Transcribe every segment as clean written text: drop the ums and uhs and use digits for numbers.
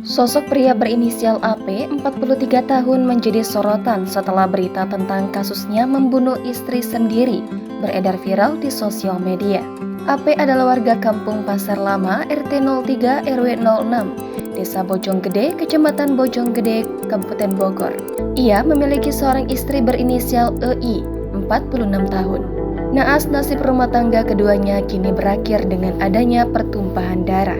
Sosok pria berinisial AP, 43 tahun menjadi sorotan setelah berita tentang kasusnya membunuh istri sendiri beredar viral di sosial media. AP adalah warga kampung Pasar Lama, RT 03 RW 06, Desa Bojonggede, Kecamatan Bojonggede, Kabupaten Bogor. Ia memiliki seorang istri berinisial EI, 46 tahun. Naas nasib rumah tangga keduanya kini berakhir dengan adanya pertumpahan darah.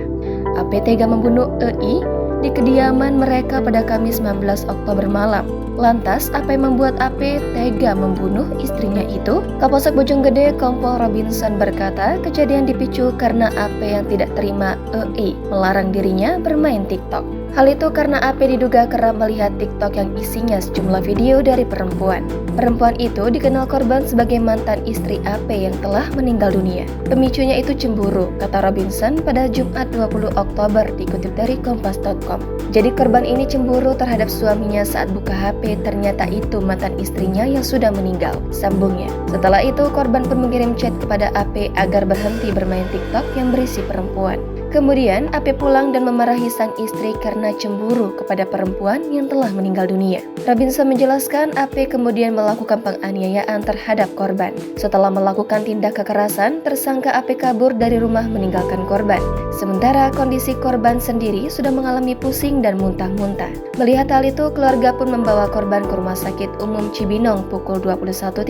AP tega membunuh EI di kediaman mereka pada Kamis 19 Oktober malam. Lantas, apa yang membuat AP tega membunuh istrinya itu? Kapolsek Bojonggede Kompol Robinson berkata, kejadian dipicu karena AP yang tidak terima EI melarang dirinya bermain TikTok. Hal itu karena AP diduga kerap melihat TikTok yang isinya sejumlah video dari perempuan. Perempuan itu dikenal korban sebagai mantan istri AP yang telah meninggal dunia. Pemicunya itu cemburu, kata Robinson pada Jumat 20 Oktober dikutip dari Kompas.com. Jadi korban ini cemburu terhadap suaminya saat buka HP, ternyata itu mantan istrinya yang sudah meninggal, sambungnya. Setelah itu korban pun mengirim chat kepada AP agar berhenti bermain TikTok yang berisi perempuan. Kemudian AP pulang dan memarahi sang istri karena cemburu kepada perempuan yang telah meninggal dunia. Robinson menjelaskan AP kemudian melakukan penganiayaan terhadap korban. Setelah melakukan tindak kekerasan, tersangka AP kabur dari rumah meninggalkan korban. Sementara kondisi korban sendiri sudah mengalami pusing dan muntah-muntah. Melihat hal itu, keluarga pun membawa korban ke Rumah Sakit Umum Cibinong pukul 21.30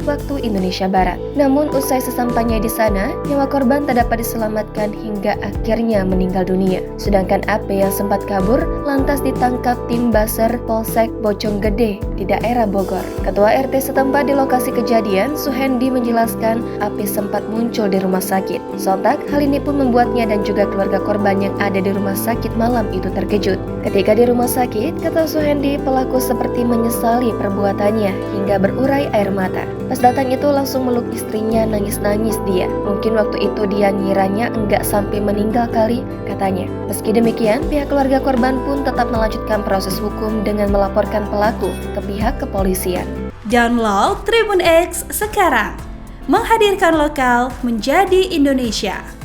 waktu Indonesia Barat. Namun usai sesampainya di sana, nyawa korban tak dapat diselamatkan hingga akhirnya meninggal dunia. Sedangkan AP yang sempat kabur lantas ditangkap tim Baser Polsek Bojonggede di daerah Bogor. Ketua RT setempat di lokasi kejadian, Suhendi, menjelaskan AP sempat muncul di rumah sakit. Sontak, hal ini pun membuatnya dan juga keluarga korban yang ada di rumah sakit malam itu terkejut. Ketika di rumah sakit, kata Suhendi, pelaku seperti menyesali perbuatannya hingga berurai air mata. Pas datang itu langsung meluk istrinya, nangis-nangis dia. Mungkin waktu itu dia ngiranya enggak sampai meninggal kali, katanya. Meski demikian, pihak keluarga korban pun tetap melanjutkan proses hukum dengan melaporkan pelaku ke pihak kepolisian. Download Tribun X sekarang, menghadirkan lokal menjadi Indonesia.